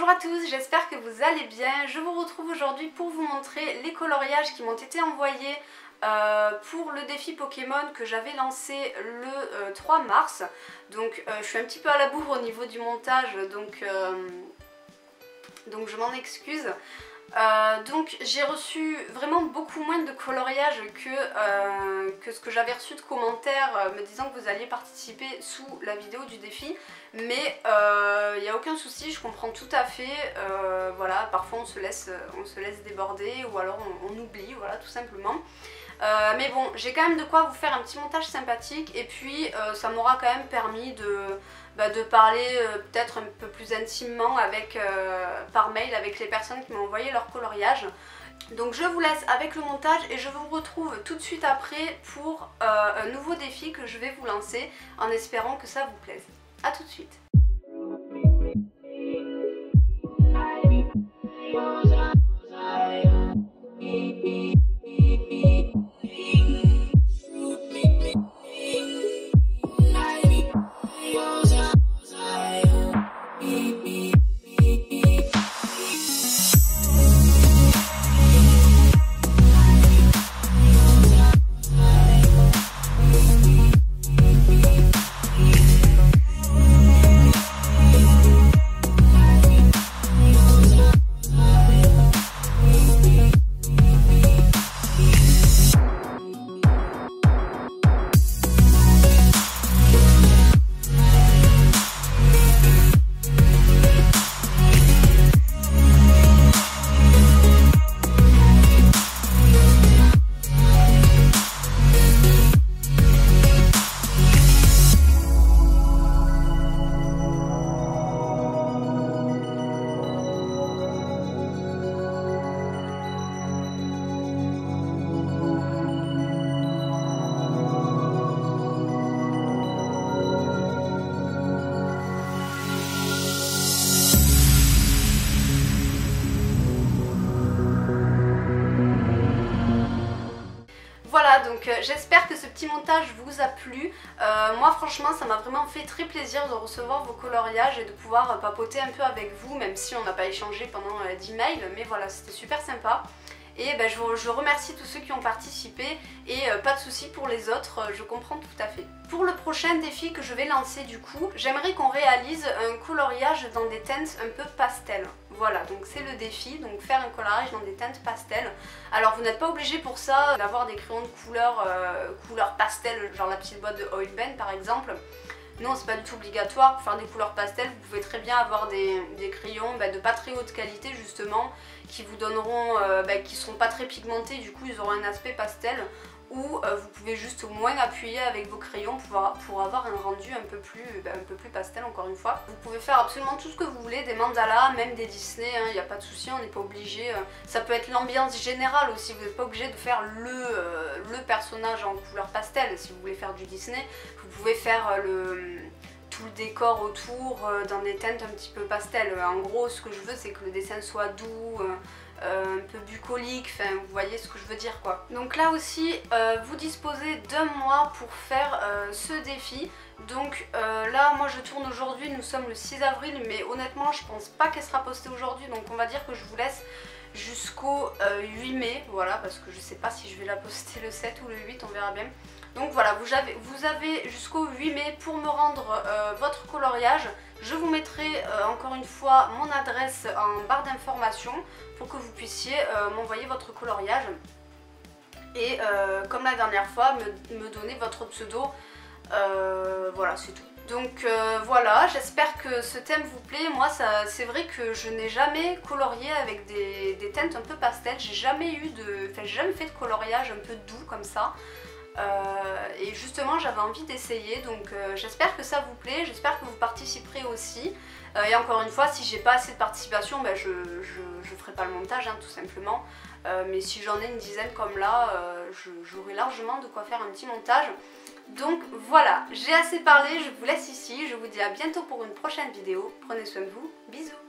Bonjour à tous, j'espère que vous allez bien. Je vous retrouve aujourd'hui pour vous montrer les coloriages qui m'ont été envoyés pour le défi Pokémon que j'avais lancé le 3 mars. Donc je suis un petit peu à la bourre au niveau du montage, donc je m'en excuse. Donc j'ai reçu vraiment beaucoup moins de coloriages que ce que j'avais reçu de commentaires me disant que vous alliez participer sous la vidéo du défi, mais il n'y a aucun souci, je comprends tout à fait. Voilà, parfois on se laisse déborder ou alors on oublie, voilà, tout simplement. Mais bon, j'ai quand même de quoi vous faire un petit montage sympathique, et puis ça m'aura quand même permis de parler peut-être un peu plus intimement par mail avec les personnes qui m'ont envoyé leur coloriage. Donc je vous laisse avec le montage et je vous retrouve tout de suite après pour un nouveau défi que je vais vous lancer en espérant que ça vous plaise. A tout de suite. Voilà, donc j'espère que ce petit montage vous a plu. Moi franchement ça m'a vraiment fait très plaisir de recevoir vos coloriages et de pouvoir papoter un peu avec vous, même si on n'a pas échangé pendant 10 mails, mais voilà, c'était super sympa. Et ben, je remercie tous ceux qui ont participé et pas de soucis pour les autres, je comprends tout à fait. Pour le prochain défi que je vais lancer du coup, j'aimerais qu'on réalise un coloriage dans des teintes un peu pastel. Voilà, donc c'est le défi, donc faire un coloriage dans des teintes pastel. Alors vous n'êtes pas obligé pour ça d'avoir des crayons de couleur pastel, genre la petite boîte de Oilben par exemple. Non, c'est pas du tout obligatoire. Pour faire des couleurs pastel, vous pouvez très bien avoir des crayons de pas très haute qualité justement, qui vous donneront, qui seront pas très pigmentés, du coup ils auront un aspect pastel, ou vous pouvez juste au moins appuyer avec vos crayons pour avoir un rendu un peu plus pastel encore une fois. Vous pouvez faire absolument tout ce que vous voulez, des mandalas, même des Disney, il n'y a pas de souci, on n'est pas obligé. Ça peut être l'ambiance générale aussi, vous n'êtes pas obligé de faire le personnage en couleur pastel. Si vous voulez faire du Disney, vous pouvez faire tout le décor autour dans des teintes un petit peu pastel. En gros, ce que je veux, c'est que le dessin soit doux, un peu bucolique, enfin vous voyez ce que je veux dire quoi. Donc là aussi vous disposez d'un mois pour faire ce défi. Donc là moi je tourne aujourd'hui, nous sommes le 6 avril, mais honnêtement je pense pas qu'elle sera postée aujourd'hui, donc on va dire que je vous laisse jusqu'au 8 mai, voilà, parce que je sais pas si je vais la poster le 7 ou le 8, on verra bien. Donc voilà, vous avez jusqu'au 8 mai pour me rendre votre coloriage. Je vous mettrai encore une fois mon adresse en barre d'informations pour que vous puissiez m'envoyer votre coloriage. Et comme la dernière fois, me donner votre pseudo. Voilà, c'est tout. Donc voilà, j'espère que ce thème vous plaît. Moi c'est vrai que je n'ai jamais colorié avec des teintes un peu pastel. J'ai jamais fait de coloriage un peu doux comme ça. Et justement j'avais envie d'essayer, donc j'espère que ça vous plaît, j'espère que vous participerez aussi. Et encore une fois, si j'ai pas assez de participation, je ferai pas le montage tout simplement. Mais si j'en ai une dizaine comme là, j'aurai largement de quoi faire un petit montage. Donc voilà, j'ai assez parlé, je vous laisse ici, je vous dis à bientôt pour une prochaine vidéo. Prenez soin de vous, bisous.